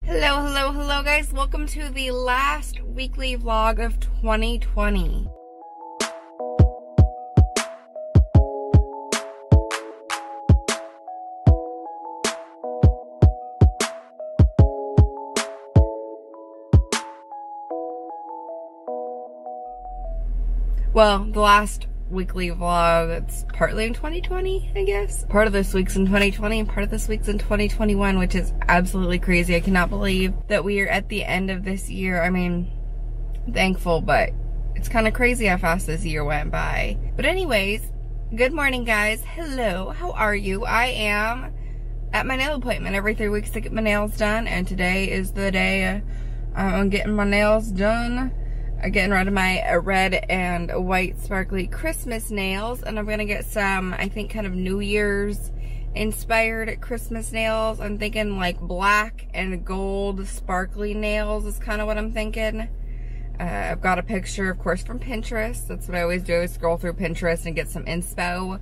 Hello guys, welcome to the last weekly vlog of 2020. Well, the last weekly vlog, it's partly in 2020, I guess. Part of this week's in 2020 and part of this week's in 2021, which is absolutely crazy. I cannot believe that we are at the end of this year. I mean, thankful, but it's kind of crazy how fast this year went by. But anyways, good morning guys. Hello, how are you? I am at my nail appointment every 3 weeks to get my nails done, and today is the day I'm getting my nails done. I'm getting rid of my red and white sparkly Christmas nails, and I'm gonna get some, I think, kind of New Year's inspired Christmas nails. I'm thinking like black and gold sparkly nails is kind of what I'm thinking. I've got a picture, of course, from Pinterest. That's what I always do, is scroll through Pinterest and get some inspo.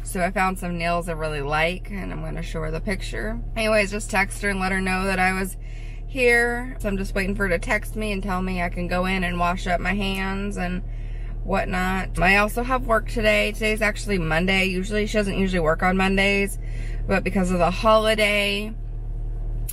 So I found some nails I really like, and I'm gonna show her the picture. Anyways, just text her and let her know that I was here. So I'm just waiting for her to text me and tell me I can go in and wash up my hands and whatnot. I also have work today. Today's actually Monday. She doesn't usually work on Mondays, but because of the holiday,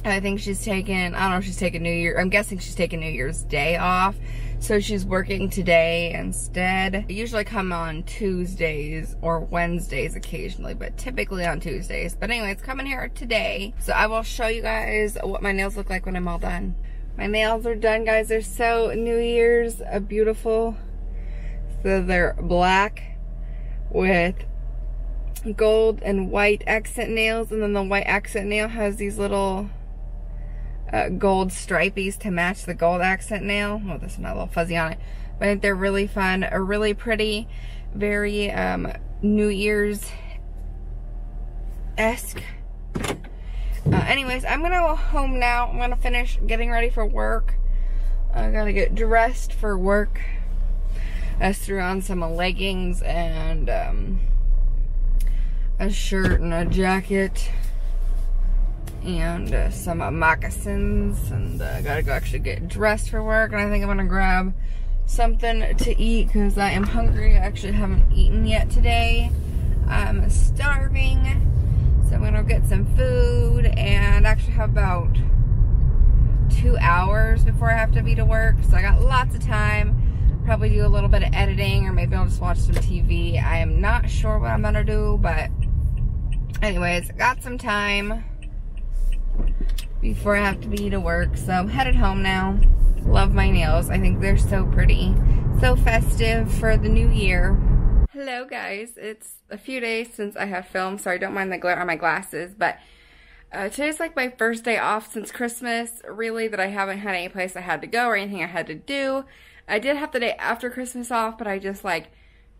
I think she's taking, I don't know if she's taking I'm guessing she's taking New Year's Day off. So she's working today instead. I usually come on Tuesdays or Wednesdays occasionally, but typically on Tuesdays. But anyways, coming here today. So I will show you guys what my nails look like when I'm all done. My nails are done, guys. They're so New Year's beautiful. So they're black with gold and white accent nails, and then the white accent nail has these little gold stripies to match the gold accent nail. Well, this one a little fuzzy on it, but I think they're really fun, are really pretty, very New Year's-esque. Anyways, I'm gonna go home now. I'm gonna finish getting ready for work. I gotta get dressed for work. I threw on some leggings and a shirt and a jacket and some moccasins, and I gotta go actually get dressed for work. And I think I'm gonna grab something to eat because I am hungry. I actually haven't eaten yet today. I'm starving, so I'm gonna get some food, and actually have about 2 hours before I have to be to work, so I got lots of time. Probably do a little bit of editing, or maybe I'll just watch some TV. I am not sure what I'm gonna do, but anyways, got some time before I have to be to work, so I'm headed home now. Love my nails. I think they're so pretty, so festive for the new year. Hello guys, it's a few days since I have filmed, so I don't mind the glare on my glasses, but today's like my first day off since Christmas, really, that I haven't had any place I had to go or anything I had to do. I did have the day after Christmas off, but I just like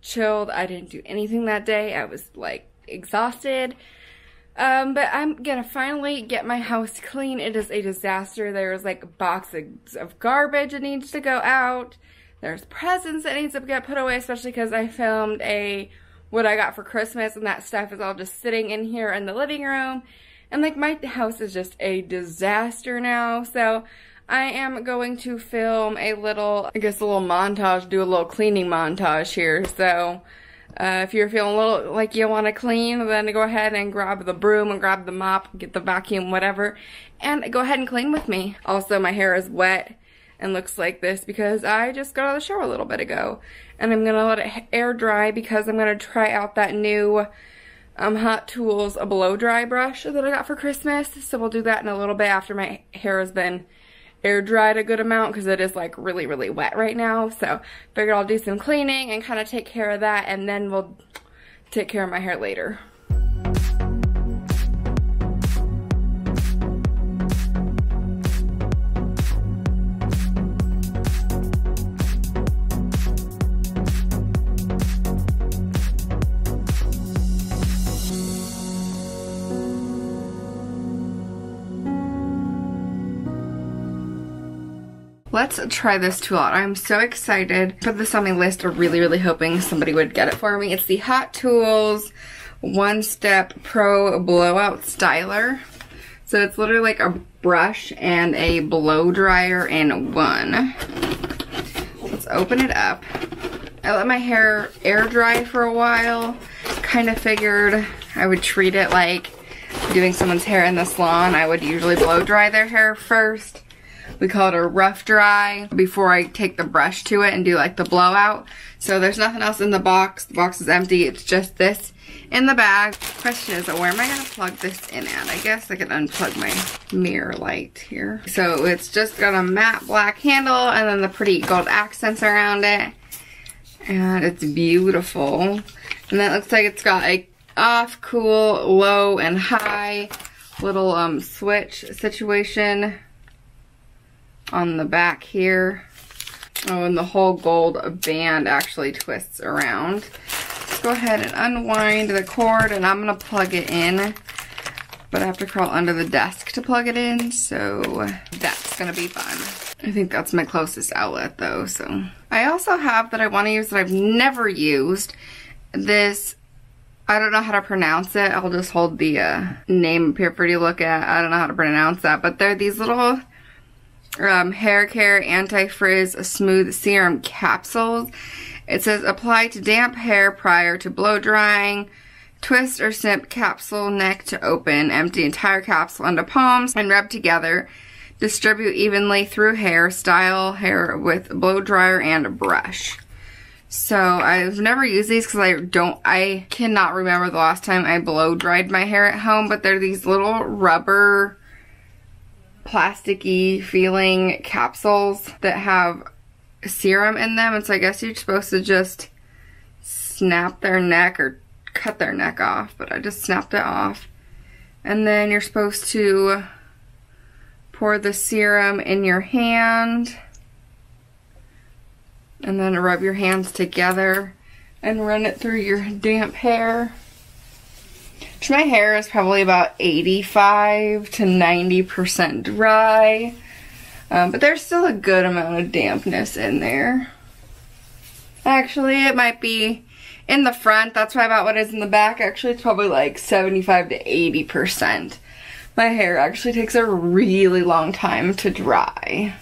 chilled. I didn't do anything that day. I was like exhausted. But I'm gonna finally get my house clean. It is a disaster. There's like boxes of garbage that needs to go out. There's presents that needs to get put away, especially because I filmed what I got for Christmas, and that stuff is all just sitting in here in the living room. And like my house is just a disaster now. So I am going to film a little, I guess a little montage, do a little cleaning montage here. So if you're feeling a little like you want to clean, then go ahead and grab the broom and grab the mop, get the vacuum, whatever, and go ahead and clean with me. Also, my hair is wet and looks like this because I just got out of the shower a little bit ago. And I'm going to let it air dry because I'm going to try out that new HOT TOOLS Blow Dry Brush that I got for Christmas. So we'll do that in a little bit after my hair has been air dried a good amount, because it is like really wet right now. So figured I'll do some cleaning and kind of take care of that, and then we'll take care of my hair later. Let's try this tool out. I'm so excited. Put this on my list. I'm really hoping somebody would get it for me. It's the HOT TOOLS One Step Pro Blowout Styler. So it's literally like a brush and a blow dryer in one. Let's open it up. I let my hair air dry for a while. Kind of figured I would treat it like doing someone's hair in the salon. I would usually blow dry their hair first. We call it a rough dry before I take the brush to it and do like the blowout. So there's nothing else in the box. The box is empty. It's just this in the bag. Question is, where am I gonna plug this in at? I guess I could unplug my mirror light here. So it's just got a matte black handle and then the pretty gold accents around it. And it's beautiful. And that looks like it's got a off, cool, low, and high little switch situation on the back here. Oh, and the whole gold band actually twists around. Let's go ahead and unwind the cord, and I'm gonna plug it in, but I have to crawl under the desk to plug it in, so that's gonna be fun. I think that's my closest outlet though, so. I also have that I wanna use that I've never used. This, I don't know how to pronounce it. I'll just hold the name up here for you to look at. I don't know how to pronounce that, but they're these little hair care anti-frizz smooth serum capsules. It says apply to damp hair prior to blow drying. Twist or snip capsule neck to open. Empty entire capsule into palms and rub together. Distribute evenly through hair. Style hair with blow dryer and a brush. So I've never used these because I cannot remember the last time I blow dried my hair at home, but they're these little rubber plasticky feeling capsules that have serum in them, and so I guess you're supposed to just snap their neck or cut their neck off, but I just snapped it off. And then you're supposed to pour the serum in your hand and then rub your hands together and run it through your damp hair. Which my hair is probably about 85 to 90% dry, but there's still a good amount of dampness in there. Actually, it might be in the front. That's why about what is in the back. Actually, it's probably like 75 to 80%. My hair actually takes a really long time to dry.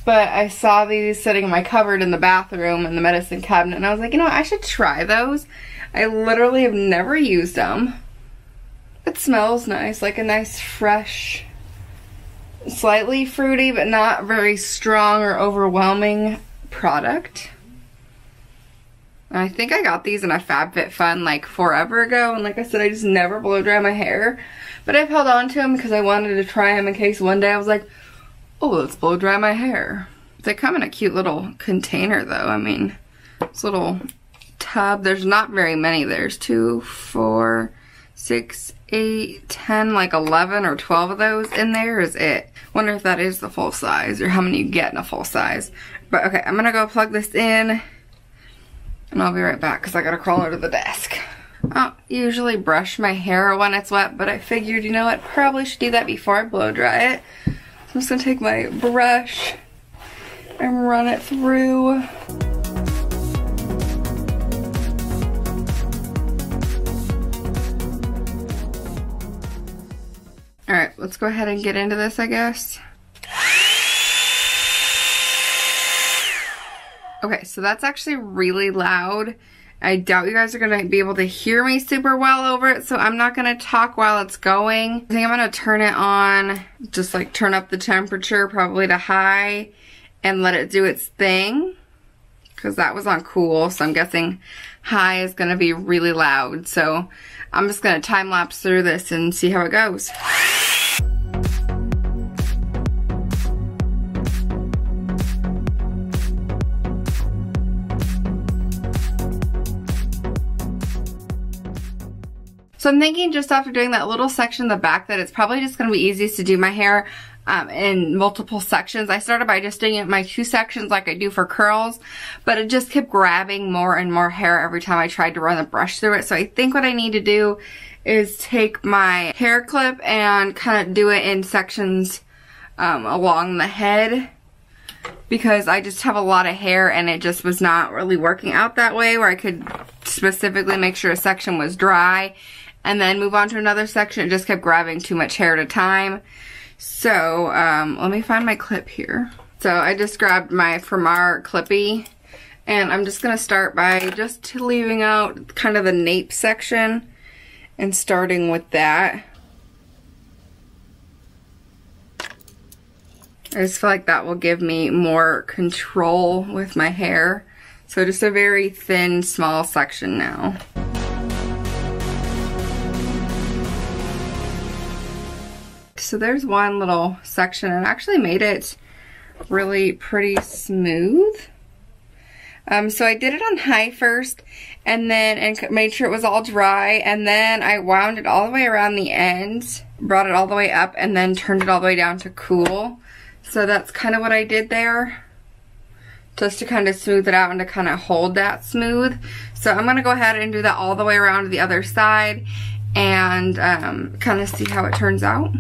But I saw these sitting in my cupboard in the bathroom in the medicine cabinet, and I was like, you know what, I should try those. I literally have never used them. It smells nice, like a nice fresh, slightly fruity but not very strong or overwhelming product. And I think I got these in a FabFitFun like forever ago, and like I said, I just never blow dry my hair. But I've held on to them because I wanted to try them in case one day I was like, oh, let's blow dry my hair. They come in a cute little container though. I mean, this little tub. There's not very many. There's 2, 4, 6, 8, 10, like 11 or 12 of those in there is it. Wonder if that is the full size or how many you get in a full size. But okay, I'm gonna go plug this in and I'll be right back because I gotta crawl under the desk. I don't usually brush my hair when it's wet, but I figured, you know what, probably should do that before I blow dry it. So I'm just gonna take my brush and run it through. Alright, let's go ahead and get into this, I guess. Okay, so that's actually really loud. I doubt you guys are going to be able to hear me super well over it, so I'm not going to talk while it's going. I think I'm going to turn it on, just like turn up the temperature probably to high and let it do its thing. Because that was on cool, so I'm guessing high is going to be really loud. So I'm just going to time lapse through this and see how it goes. So I'm thinking just after doing that little section in the back that it's probably just going to be easiest to do my hair in multiple sections. I started by just doing it in my 2 sections like I do for curls, but it just kept grabbing more and more hair every time I tried to run the brush through it. So I think what I need to do is take my hair clip and kind of do it in sections along the head, because I just have a lot of hair and it just was not really working out that way where I could specifically make sure a section was dry and then move on to another section. It just kept grabbing too much hair at a time. So let me find my clip here. So I just grabbed my Fermar Clippy, and I'm just gonna start by just leaving out kind of the nape section and starting with that. I just feel like that will give me more control with my hair. So just a very thin, small section now. So there's one little section, and actually made it really pretty smooth. So I did it on high first, and made sure it was all dry, and then I wound it all the way around the ends, brought it all the way up, and then turned it all the way down to cool. So that's kind of what I did there, just to kind of smooth it out and to kind of hold that smooth. So I'm going to go ahead and do that all the way around to the other side and kind of see how it turns out.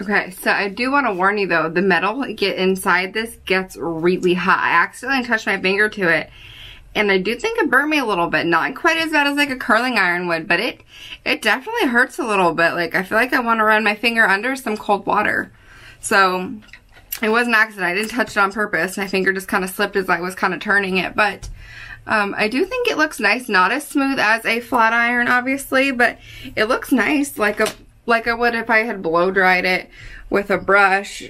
Okay, so I do want to warn you though, the metal inside this gets really hot. I accidentally touched my finger to it, and I do think it burned me a little bit. Not quite as bad as like a curling iron would, but it definitely hurts a little bit. Like, I feel like I want to run my finger under some cold water. So it was an accident. I didn't touch it on purpose. My finger just kind of slipped as I was kind of turning it. But I do think it looks nice. Not as smooth as a flat iron, obviously, but it looks nice, like I would if I had blow dried it with a brush,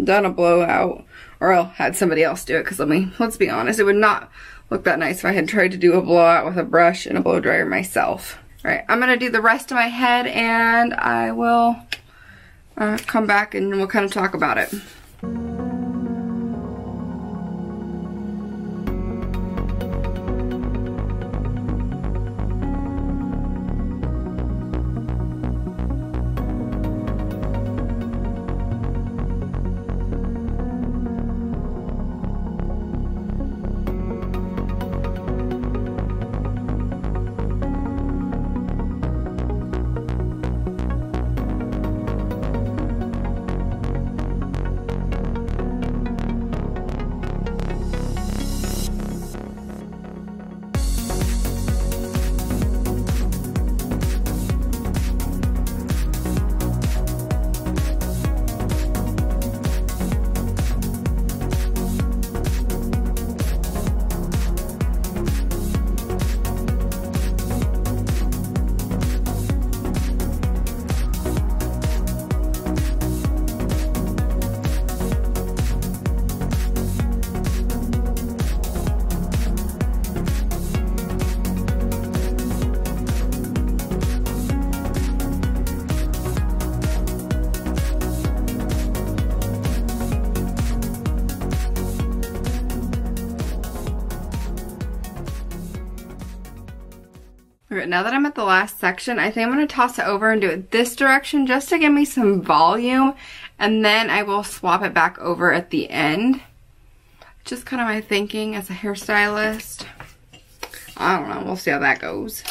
done a blowout, or had somebody else do it. Because let's be honest, it would not look that nice if I had tried to do a blowout with a brush and a blow dryer myself. Alright, I'm going to do the rest of my head, and I will come back and we'll kind of talk about it. Now that I'm at the last section, I think I'm going to toss it over and do it this direction just to give me some volume, and then I will swap it back over at the end. Just kind of my thinking as a hairstylist. I don't know, we'll see how that goes.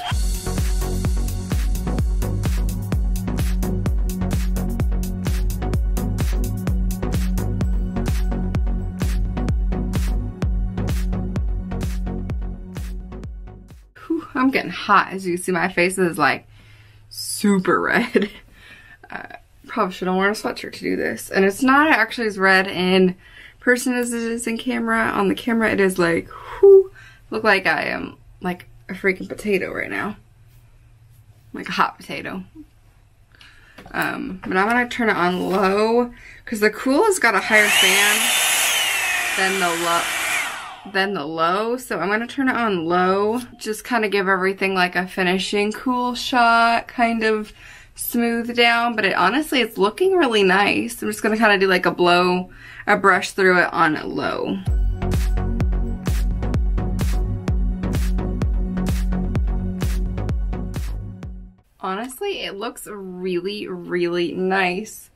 I'm getting hot. As you can see, my face is like super red. Probably should have worn a sweatshirt to do this. And it's not actually as red in person as it is in camera. On the camera it is like, whew, look like I am like a freaking potato right now. Like a hot potato. But I'm gonna turn it on low because the cool has got a higher fan than the low, so I'm gonna turn it on low, just kind of give everything like a finishing cool shot, kind of smooth down. But honestly, it's looking really nice. I'm just gonna kind of do like a brush through it on low. Honestly, it looks really, really nice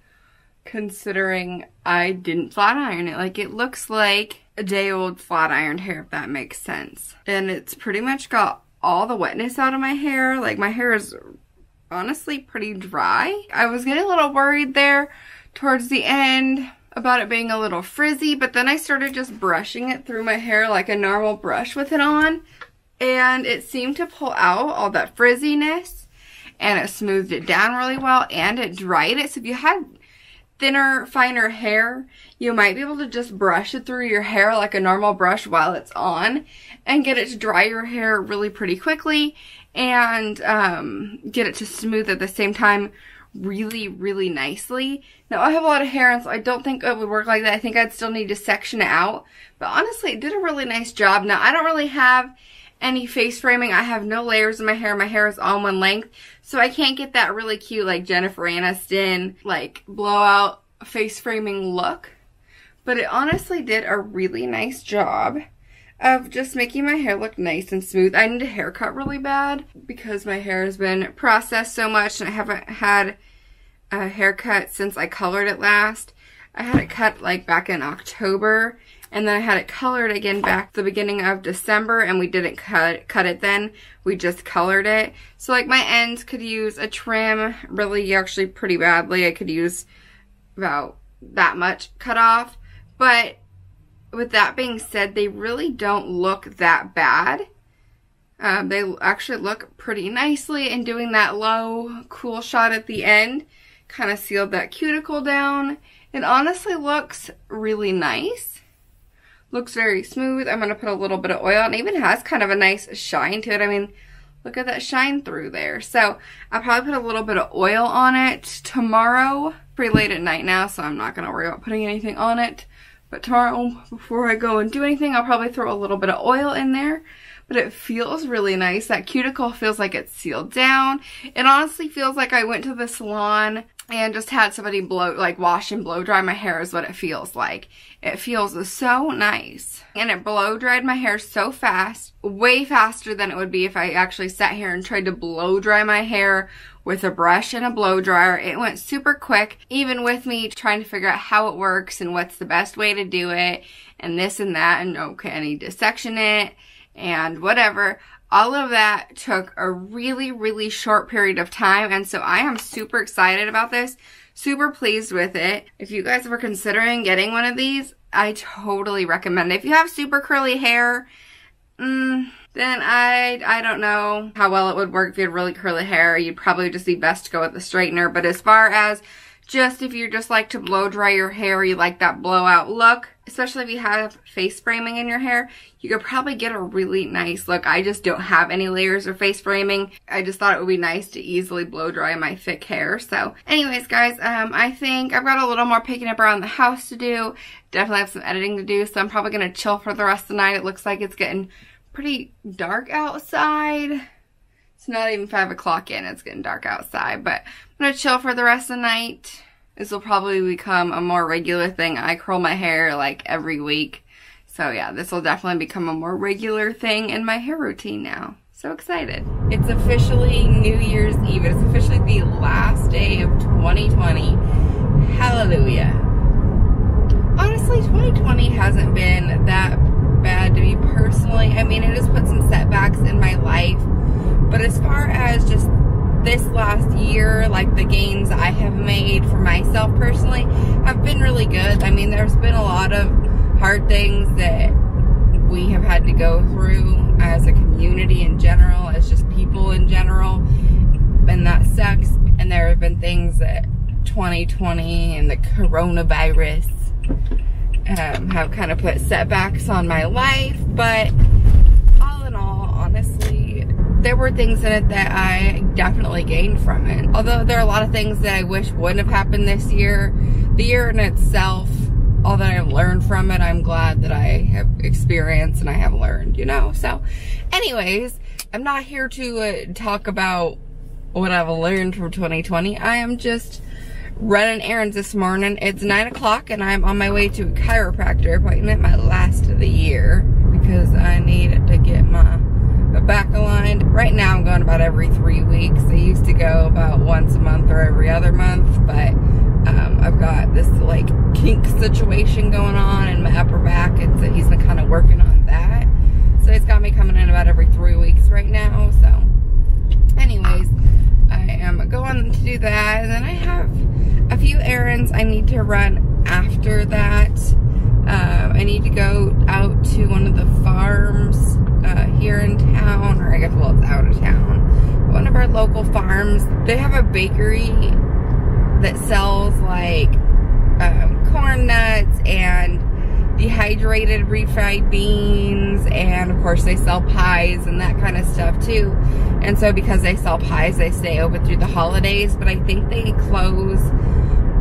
considering I didn't flat iron it. Like, it looks like a day old flat ironed hair, if that makes sense. And it's pretty much got all the wetness out of my hair. Like, my hair is honestly pretty dry. I was getting a little worried there towards the end about it being a little frizzy, but then I started just brushing it through my hair like a normal brush with it on, and it seemed to pull out all that frizziness, and it smoothed it down really well, and it dried it. So if you had thinner, finer hair, you might be able to just brush it through your hair like a normal brush while it's on and get it to dry your hair really pretty quickly, and get it to smooth at the same time really, really nicely. Now, I have a lot of hair, and so I don't think it would work like that. I think I'd still need to section it out, but honestly, it did a really nice job. Now, I don't really have any face framing. I have no layers in my hair. My hair is all one length, so I can't get that really cute, like, Jennifer Aniston, like, blowout face framing look, but it honestly did a really nice job of just making my hair look nice and smooth. I need a haircut really bad because my hair has been processed so much, and I haven't had a haircut since I colored it last. I had it cut like back in October, and then I had it colored again back the beginning of December, and we didn't cut it then. We just colored it. So like my ends could use a trim really actually pretty badly. I could use about that much cut off, but with that being said, they really don't look that bad. They actually look pretty nicely, and doing that low, cool shot at the end kind of sealed that cuticle down. It honestly looks really nice. Looks very smooth. I'm going to put a little bit of oil, and it even has kind of a nice shine to it. I mean, look at that shine through there. So I'll probably put a little bit of oil on it tomorrow. Pretty late at night now, so I'm not going to worry about putting anything on it. But tomorrow, before I go and do anything, I'll probably throw a little bit of oil in there. But it feels really nice. That cuticle feels like it's sealed down. It honestly feels like I went to the salon and just had somebody wash and blow dry my hair is what it feels like. It feels so nice. And it blow dried my hair so fast, way faster than it would be if I actually sat here and tried to blow dry my hair with a brush and a blow dryer. It went super quick, even with me trying to figure out how it works and what's the best way to do it and this and that, and okay, I need to section it and whatever. All of that took a really, really short period of time, and so I am super excited about this, super pleased with it. If you guys were considering getting one of these, I totally recommend it. If you have super curly hair, then I don't know how well it would work. If you had really curly hair, you'd probably just be best to go with the straightener. But as far as just if you just like to blow dry your hair, you like that blowout look, especially if you have face framing in your hair, you could probably get a really nice look. I just don't have any layers of face framing. I just thought it would be nice to easily blow dry my thick hair. So anyways, guys, I think I've got a little more picking up around the house to do. Definitely have some editing to do, so I'm probably going to chill for the rest of the night. It looks like it's getting pretty dark outside. It's not even 5 o'clock in. It's getting dark outside, but I'm going to chill for the rest of the night. This will probably become a more regular thing. I curl my hair like every week. So yeah, this will definitely become a more regular thing in my hair routine now. So excited. It's officially New Year's Eve. It's officially the last day of 2020. Hallelujah. Honestly, 2020 hasn't been that bad to me personally. I mean, it has put some setbacks in my life, but as far as just this last year, like the gains I have made for myself personally have been really good. I mean, there's been a lot of hard things that we have had to go through as a community in general, as just people in general, and that sucks. And there have been things that 2020 and the coronavirus have kind of put setbacks on my life, but all in all, honestly, there were things in it that I definitely gained from it. Although there are a lot of things that I wish wouldn't have happened this year, the year in itself, all that I've learned from it, I'm glad that I have experienced and I have learned, you know? So anyways, I'm not here to talk about what I've learned from 2020. I am just running errands this morning. It's 9 o'clock and I'm on my way to a chiropractor appointment, my last of the year, because I need to get my back aligned. Right now I'm going about every 3 weeks. I used to go about once a month or every other month, but I've got this like kink situation going on in my upper back, and so he's been kind of working on that. So he's got me coming in about every 3 weeks right now. So anyways, I am going to do that, and then I have a few errands I need at local farms. They have a bakery that sells like corn nuts and dehydrated refried beans, and of course they sell pies and that kind of stuff too. And so because they sell pies, they stay open through the holidays, but I think they close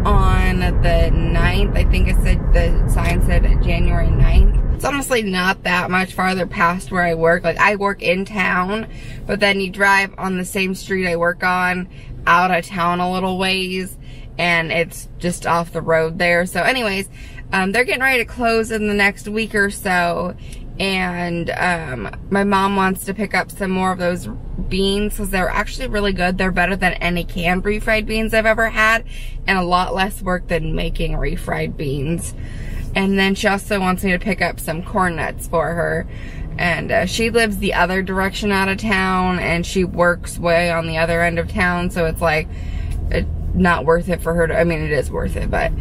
on the 9th. I think it said, the sign said January 9th. It's honestly not that much farther past where I work. Like, I work in town, but then you drive on the same street I work on out of town a little ways, and it's just off the road there. So anyways, they're getting ready to close in the next week or so, and my mom wants to pick up some more of those beans because they're actually really good. They're better than any canned refried beans I've ever had, and a lot less work than making refried beans. And then she also wants me to pick up some corn nuts for her. And she lives the other direction out of town, and she works way on the other end of town, so it's like not worth it for her to, I mean, it is worth it, but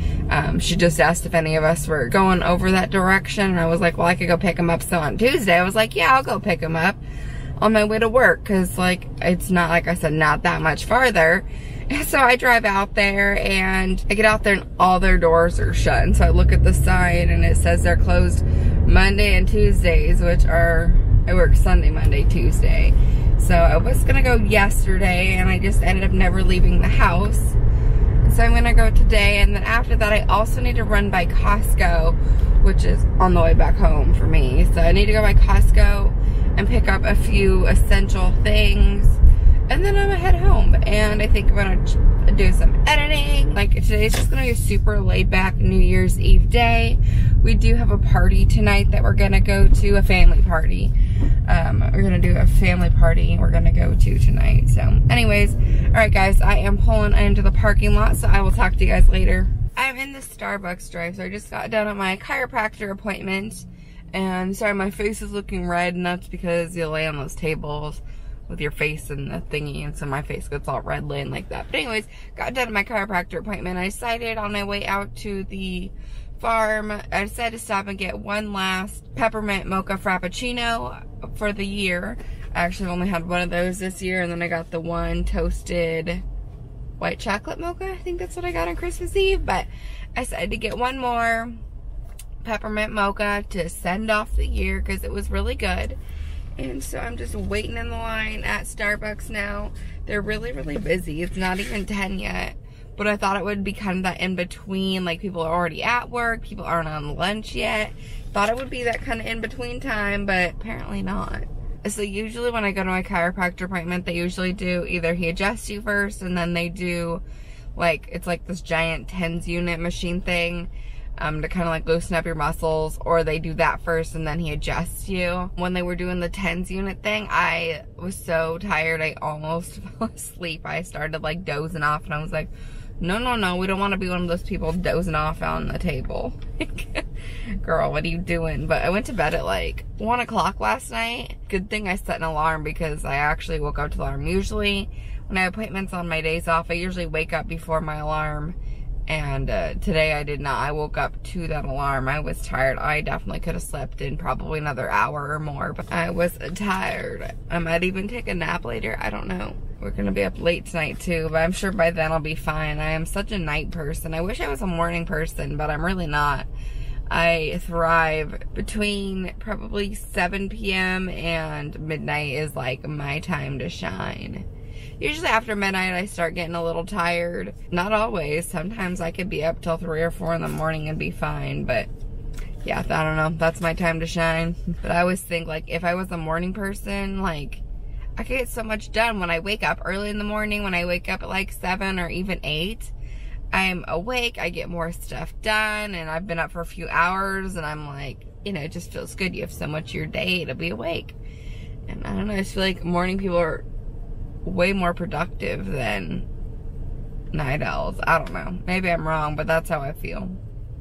she just asked if any of us were going over that direction, and I was like, well, I could go pick them up. So on Tuesday, I was like, yeah, I'll go pick them up on my way to work, because like, it's not, like I said, not that much farther. So I drive out there, and I get out there and all their doors are shut. And so I look at the sign and it says they're closed Monday and Tuesdays, which are, I work Sunday, Monday, Tuesday. So I was gonna go yesterday, and I just ended up never leaving the house. So I'm gonna go today, and then after that I also need to run by Costco, which is on the way back home for me. So I need to go by Costco and pick up a few essential things, and then I'm gonna head home. And I think I'm gonna do some editing. Like, today's just gonna be a super laid back New Year's Eve day. We do have a party tonight that we're gonna go to, a family party. We're gonna do a family party we're gonna go to tonight. So anyways, all right guys, I am pulling into the parking lot, so I will talk to you guys later. I'm in the Starbucks drive-thru. I just got done at my chiropractor appointment, and sorry, my face is looking red, and that's because you lay on those tables with your face in the thingy, and so my face gets all red laying like that. But anyways, got done at my chiropractor appointment. I decided on my way out to the farm, I decided to stop and get one last peppermint mocha frappuccino for the year. I actually only had one of those this year, and then I got the one toasted white chocolate mocha. I think that's what I got on Christmas Eve, but I decided to get one more peppermint mocha to send off the year because it was really good. And so I'm just waiting in the line at Starbucks now. They're really, really busy. It's not even 10 yet. But I thought it would be kind of that in between, like people are already at work, people aren't on lunch yet. Thought it would be that kind of in between time, but apparently not. So usually when I go to my chiropractor appointment, they usually do either he adjusts you first, and then they do like, it's like this giant TENS unit machine thing to kind of like loosen up your muscles, or they do that first and then he adjusts you. When they were doing the TENS unit thing, I was so tired I almost fell asleep. I started like dozing off, and I was like, no, we don't want to be one of those people dozing off on the table. Girl, what are you doing? But I went to bed at like 1 o'clock last night. Good thing I set an alarm, because I actually woke up to the alarm. Usually when I have appointments on my days off, I usually wake up before my alarm. And today I did not. I woke up to that alarm. I was tired. I definitely could have slept in probably another hour or more, but I was tired. I might even take a nap later. I don't know. We're gonna be up late tonight too, but I'm sure by then I'll be fine. I am such a night person. I wish I was a morning person, but I'm really not. I thrive between probably 7 p.m. and midnight is like my time to shine. Usually after midnight I start getting a little tired. Not always. Sometimes I could be up till 3 or 4 in the morning and be fine, but yeah, I don't know. That's my time to shine. But I always think, like, if I was a morning person, like, I could get so much done when I wake up early in the morning. When I wake up at like 7 or even 8, I'm awake, I get more stuff done, and I've been up for a few hours, and I'm like, you know, it just feels good. You have so much of your day to be awake. And I don't know, I just feel like morning people are way more productive than night owls. I don't know. Maybe I'm wrong, but that's how I feel.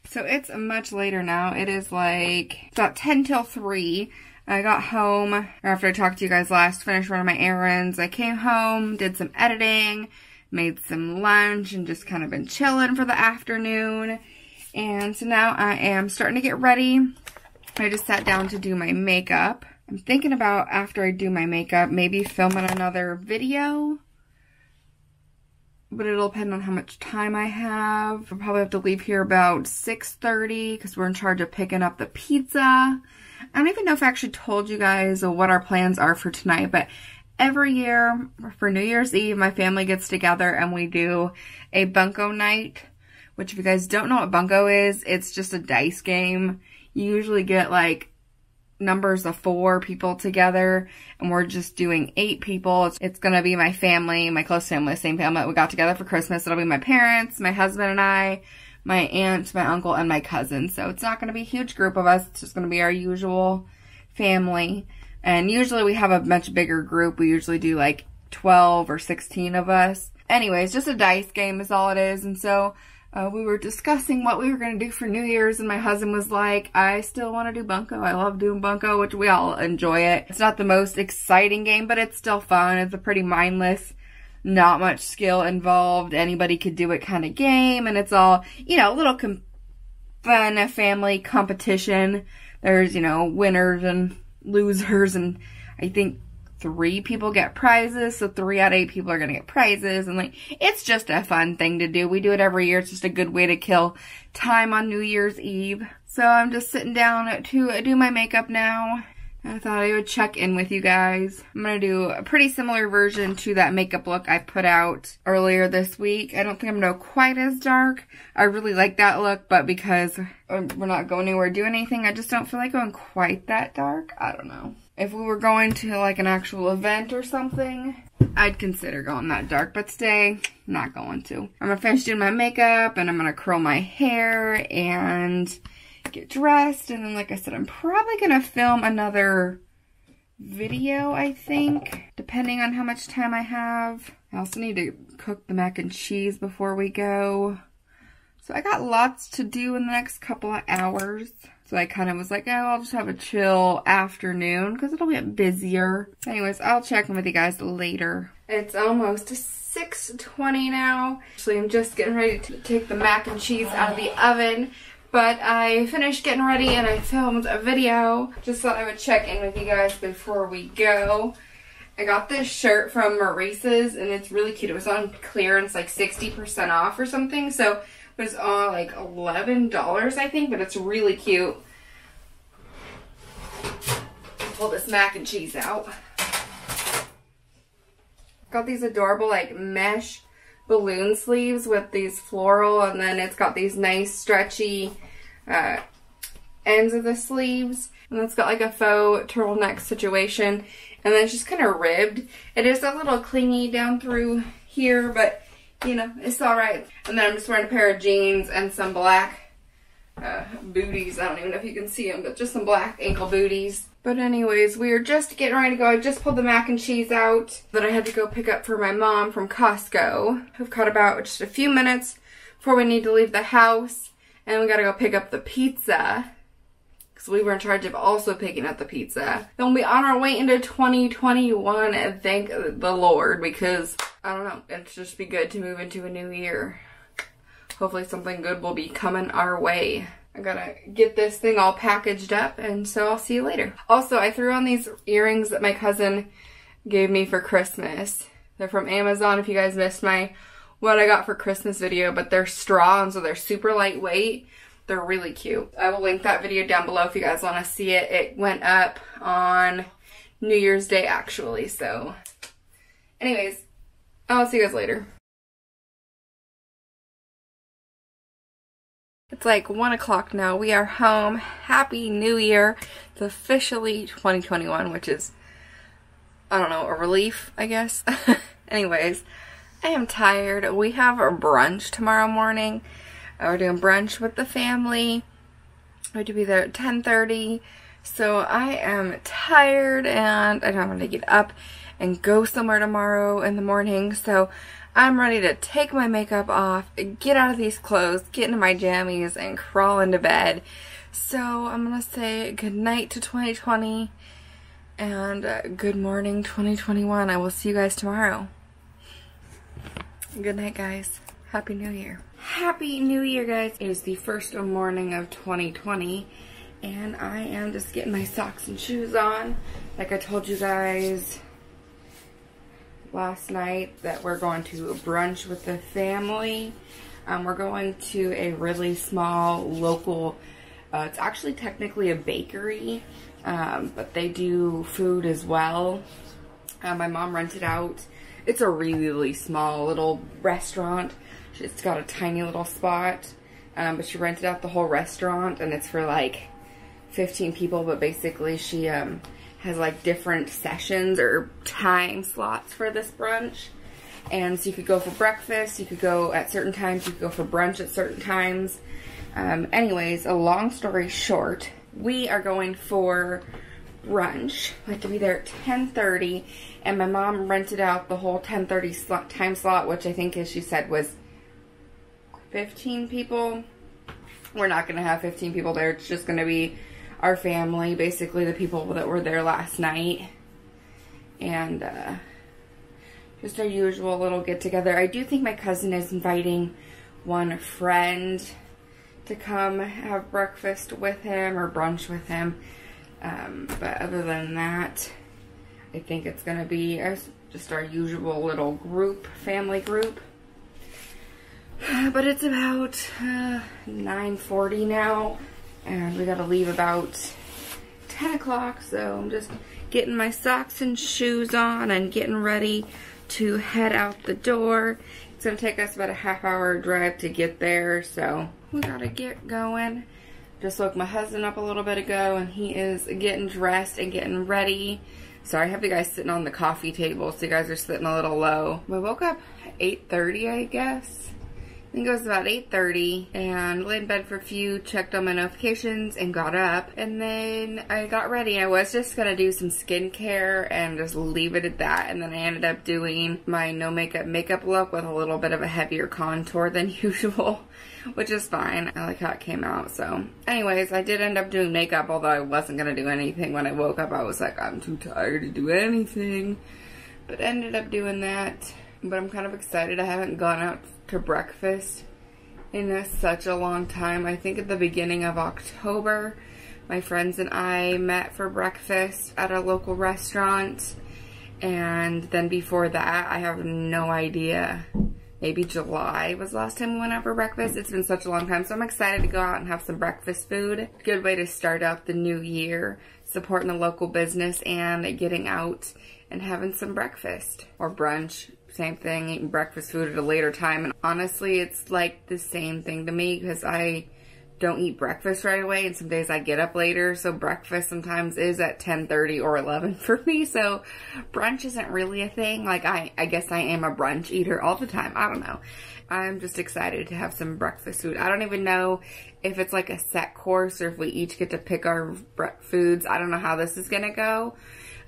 So it's much later now. It is like about 10 till 3. I got home after I talked to you guys last, finished running my errands. I came home, did some editing, made some lunch, and just kind of been chilling for the afternoon. And so now I am starting to get ready. I just sat down to do my makeup. I'm thinking about, after I do my makeup, maybe filming another video but it'll depend on how much time I have. I'll probably have to leave here about 6:30 because we're in charge of picking up the pizza. I don't even know if I actually told you guys what our plans are for tonight, but every year for New Year's Eve, my family gets together and we do a bunco night, which if you guys don't know what bunco is, it's just a dice game. You usually get like numbers of 4 people together, and we're just doing 8 people. It's gonna be my family, my close family, the same family that we got together for Christmas. It'll be my parents, my husband and I, my aunt, my uncle, and my cousin. So it's not gonna be a huge group of us. It's just gonna be our usual family. And usually we have a much bigger group. We usually do like 12 or 16 of us. Anyways, just a dice game is all it is. And so we were discussing what we were going to do for New Year's, and my husband was like, I still want to do bunco. I love doing bunco, which we all enjoy it. It's not the most exciting game, but it's still fun. It's a pretty mindless, not much skill involved, anybody could do it kind of game, and it's all, you know, a little fun family competition. There's, you know, winners and losers, and I think 3 people get prizes, so 3 out of 8 people are gonna get prizes, and like, it's just a fun thing to do. We do it every year. It's just a good way to kill time on New Year's Eve. So I'm just sitting down to do my makeup now. I thought I would check in with you guys. I'm gonna do a pretty similar version to that makeup look I put out earlier this week. I don't think I'm gonna go quite as dark. I really like that look, but because we're not going anywhere doing anything, I just don't feel like going quite that dark. I don't know. If we were going to like an actual event or something, I'd consider going that dark, but today, I'm not going to. I'm gonna finish doing my makeup, and I'm gonna curl my hair and get dressed, and then like I said, I'm probably gonna film another video, I think, depending on how much time I have. I also need to cook the mac and cheese before we go. So I got lots to do in the next couple of hours. So I kind of was like, oh, I'll just have a chill afternoon because it'll get busier. Anyways, I'll check in with you guys later. It's almost 6:20 now. Actually, I'm just getting ready to take the mac and cheese out of the oven. But I finished getting ready and I filmed a video. Just thought I would check in with you guys before we go. I got this shirt from Maurice's and it's really cute. It was on clearance, like 60% off or something. So it was on like $11, I think, but it's really cute. Pull this mac and cheese out. Got these adorable like mesh balloon sleeves with these floral, and then it's got these nice stretchy ends of the sleeves, and it's got like a faux turtleneck situation, and then it's just kind of ribbed. It is a little clingy down through here, but you know, it's alright. And then I'm just wearing a pair of jeans and some black booties. I don't even know if you can see them, but just some black ankle booties. But anyways, we are just getting ready to go. I just pulled the mac and cheese out that I had to go pick up for my mom from Costco. We've got about just a few minutes before we need to leave the house. And we gotta go pick up the pizza, because we were in charge of also picking up the pizza. Then we'll be on our way into 2021, and thank the Lord, because, I don't know, it'll just be good to move into a new year. Hopefully something good will be coming our way. I gotta get this thing all packaged up, and so I'll see you later. Also, I threw on these earrings that my cousin gave me for Christmas. They're from Amazon, if you guys missed my what I got for Christmas video, but they're straw, and so they're super lightweight. They're really cute. I will link that video down below if you guys want to see it. It went up on New Year's Day, actually, so. Anyways, I'll see you guys later. It's like 1 o'clock now. We are home. Happy New Year. It's officially 2021, which is, I don't know, a relief, I guess. Anyways, I am tired. We have a brunch tomorrow morning. We're doing brunch with the family. We're to be there at 10:30. So I am tired and I don't want to get up and go somewhere tomorrow in the morning. So I'm ready to take my makeup off, get out of these clothes, get into my jammies, and crawl into bed. So I'm going to say good night to 2020 and good morning 2021. I will see you guys tomorrow. Good night, guys. Happy New Year. Happy New Year, guys. It is the first morning of 2020 and I am just getting my socks and shoes on. Like I told you guys last night that we're going to brunch with the family. We're going to a really small local, it's actually technically a bakery, but they do food as well. My mom rented out, it's a really small little restaurant. It's got a tiny little spot, but she rented out the whole restaurant, and it's for like 15 people, but basically she has like different sessions or time slots for this brunch. And so you could go for breakfast, you could go at certain times, you could go for brunch at certain times. Anyways, a long story short, we are going for brunch. We have to be there at 10:30, and my mom rented out the whole 10:30 time slot, which I think, as she said, was 15 people. We're not going to have 15 people there. It's just going to be our family, basically the people that were there last night. And just our usual little get-together. I do think my cousin is inviting one friend to come have breakfast with him or brunch with him. But other than that, I think it's going to be just our usual little group, family group. But it's about 9:40 now, and we got to leave about 10 o'clock, so I'm just getting my socks and shoes on and getting ready to head out the door. It's going to take us about a half-hour drive to get there, so we got to get going. Just woke my husband up a little bit ago, and he is getting dressed and getting ready. Sorry, I have you guys sitting on the coffee table, so you guys are sitting a little low. We woke up at 8:30, I guess. I think it was about 8:30, and laid in bed for a few, checked on my notifications, and got up. And then I got ready. I was just going to do some skincare and just leave it at that. And then I ended up doing my no makeup look with a little bit of a heavier contour than usual, which is fine. I like how it came out. So anyways, I did end up doing makeup, although I wasn't going to do anything. When I woke up, I was like, I'm too tired to do anything. But ended up doing that. But I'm kind of excited. I haven't gone out to breakfast in such a long time. I think at the beginning of October, my friends and I met for breakfast at a local restaurant. And then before that, I have no idea. Maybe July was the last time we went out for breakfast. It's been such a long time, so I'm excited to go out and have some breakfast food. Good way to start out the new year, supporting the local business and getting out and having some breakfast or brunch. Same thing, eating breakfast food at a later time. And honestly, it's like the same thing to me because I don't eat breakfast right away, and some days I get up later, so breakfast sometimes is at 10:30 or 11 for me. So brunch isn't really a thing. Like I guess I am a brunch eater all the time. I don't know. I'm just excited to have some breakfast food. I don't even know if it's like a set course or if we each get to pick our foods. I don't know how this is gonna go.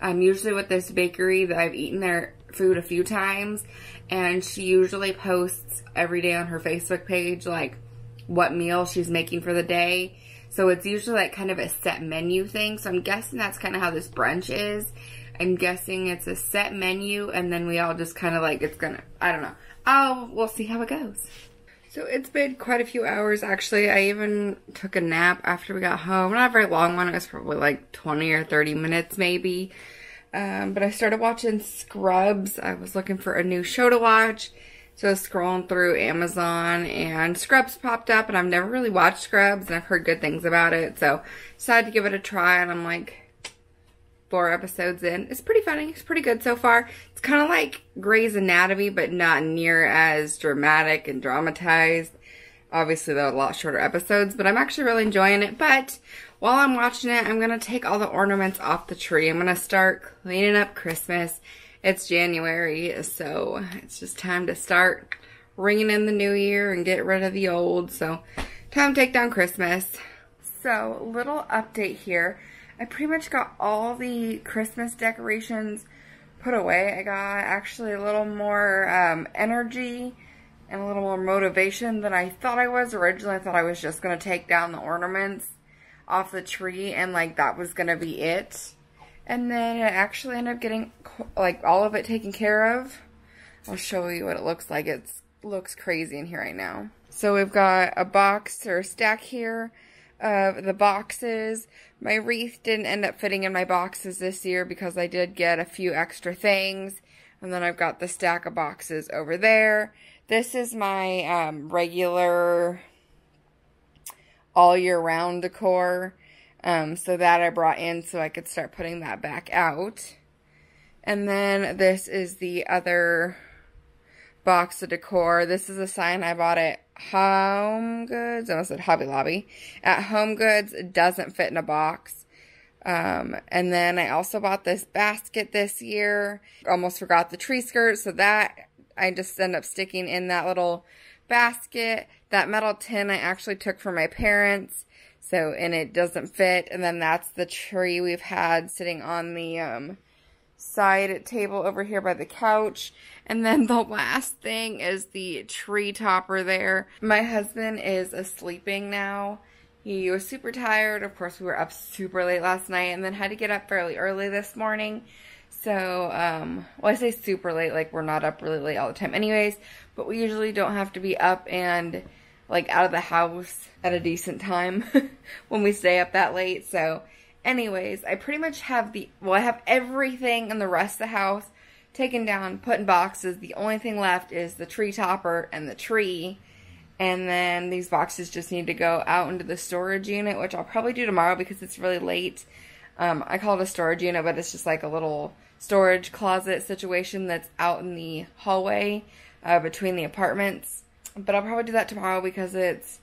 Usually with this bakery that I've eaten their food a few times, and she usually posts every day on her Facebook page like what meal she's making for the day. So it's usually like kind of a set menu thing. So I'm guessing that's kind of how this brunch is. I'm guessing it's a set menu, and then we all just kind of like, it's gonna, I don't know. We'll see how it goes. So it's been quite a few hours, actually. I even took a nap after we got home. Not a very long one. It was probably like 20 or 30 minutes maybe. But I started watching Scrubs. I was looking for a new show to watch. So I was scrolling through Amazon, and Scrubs popped up, and I've never really watched Scrubs, and I've heard good things about it. So decided to give it a try, and I'm like 4 episodes in. It's pretty funny. It's pretty good so far. It's kind of like Grey's Anatomy, but not near as dramatic and dramatized. Obviously, they're a lot shorter episodes, but I'm actually really enjoying it. But while I'm watching it, I'm going to take all the ornaments off the tree. I'm going to start cleaning up Christmas. It's January, so it's just time to start ringing in the new year and get rid of the old. So, time to take down Christmas. So, little update here. I pretty much got all the Christmas decorations put away. I got actually a little more energy and a little more motivation than I thought I was. Originally, I thought I was just going to take down the ornaments off the tree and like that was going to be it. And then I actually ended up getting like all of it taken care of. I'll show you what it looks like. It looks crazy in here right now. So we've got a box or a stack here of the boxes. My wreath didn't end up fitting in my boxes this year because I did get a few extra things. And then I've got the stack of boxes over there. This is my regular all year round decor. So that I brought in so I could start putting that back out. And then this is the other box of decor. This is a sign I bought at Home Goods. I almost said Hobby Lobby. At Home Goods, it doesn't fit in a box. And then I also bought this basket this year. Almost forgot the tree skirt, so that I just end up sticking in that little basket. That metal tin I actually took from my parents, so, and it doesn't fit. And then that's the tree we've had sitting on the side table over here by the couch. And then the last thing is the tree topper there. My husband is sleeping now. He was super tired. Of course, we were up super late last night and then had to get up fairly early this morning. So, well, I say super late, like we're not up really late all the time anyways, but we usually don't have to be up and like out of the house at a decent time when we stay up that late. So anyways, I pretty much have I have everything in the rest of the house taken down, put in boxes. The only thing left is the tree topper and the tree. And then these boxes just need to go out into the storage unit, which I'll probably do tomorrow because it's really late. I call it a storage unit, but it's just like a little storage closet situation that's out in the hallway between the apartments. But I'll probably do that tomorrow because it's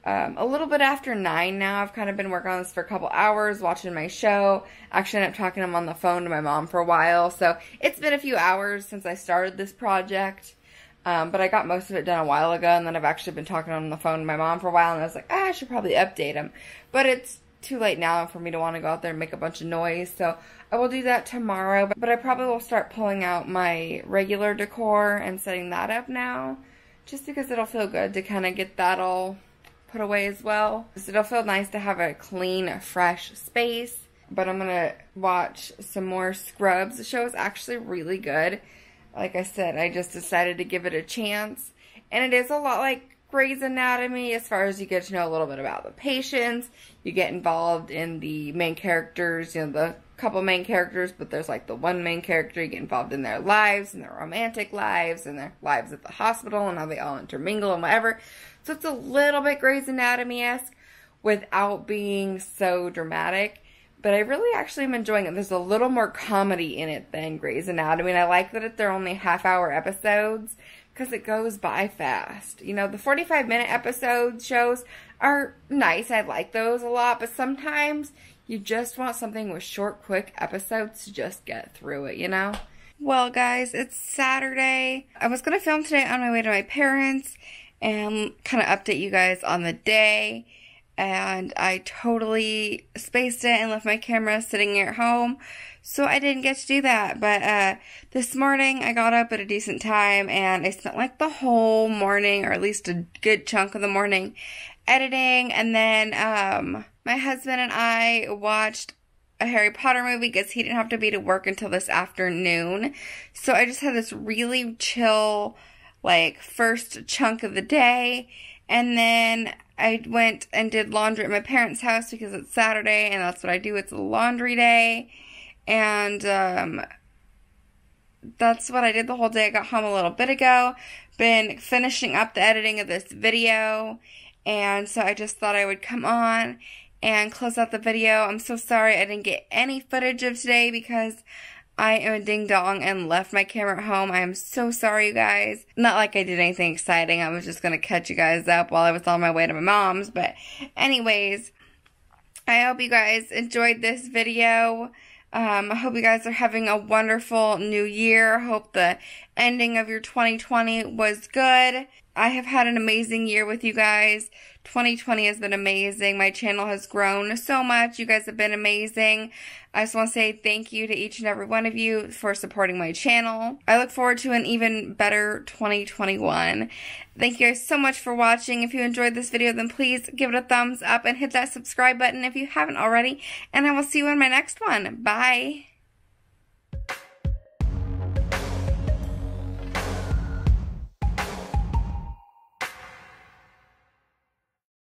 a little bit after 9 now. I've kind of been working on this for a couple hours, watching my show. Actually, I ended up talking on the phone to my mom for a while. So it's been a few hours since I started this project. But I got most of it done a while ago, and then I've actually been talking on the phone to my mom for a while, and I was like, I should probably update them. But it's too late now for me to want to go out there and make a bunch of noise, so I will do that tomorrow. But I probably will start pulling out my regular decor and setting that up now, just because it'll feel good to kind of get that all put away as well. So it'll feel nice to have a clean, fresh space. But I'm going to watch some more Scrubs. The show is actually really good. Like I said, I just decided to give it a chance. And it is a lot like Grey's Anatomy as far as you get to know a little bit about the patients. You get involved in the main characters, you know, the couple main characters, but there's like the one main character. You get involved in their lives and their romantic lives and their lives at the hospital and how they all intermingle and whatever. So it's a little bit Grey's Anatomy-esque without being so dramatic. But I really actually am enjoying it. There's a little more comedy in it than Grey's Anatomy. And I like that they're only half-hour episodes because it goes by fast. You know, the 45-minute episode shows are nice. I like those a lot. But sometimes you just want something with short, quick episodes to just get through it, you know? Well, guys, it's Saturday. I was going to film today on my way to my parents and kind of update you guys on the day. And I totally spaced it and left my camera sitting here at home, so I didn't get to do that. But this morning I got up at a decent time and I spent like the whole morning, or at least a good chunk of the morning, editing. And then my husband and I watched a Harry Potter movie because he didn't have to be to work until this afternoon. So I just had this really chill, like, first chunk of the day. And then I went and did laundry at my parents' house because it's Saturday and that's what I do. It's a laundry day. And that's what I did the whole day. I got home a little bit ago. Been finishing up the editing of this video. And so I just thought I would come on and close out the video. I'm so sorry I didn't get any footage of today because I am a ding-dong and left my camera at home. I am so sorry, you guys. Not like I did anything exciting. I was just going to catch you guys up while I was on my way to my mom's. But anyways, I hope you guys enjoyed this video. I hope you guys are having a wonderful new year. I hope the ending of your 2020 was good. I have had an amazing year with you guys. 2020 has been amazing. My channel has grown so much. You guys have been amazing. I just want to say thank you to each and every one of you for supporting my channel. I look forward to an even better 2021. Thank you guys so much for watching. If you enjoyed this video, then please give it a thumbs up and hit that subscribe button if you haven't already. And I will see you in my next one. Bye.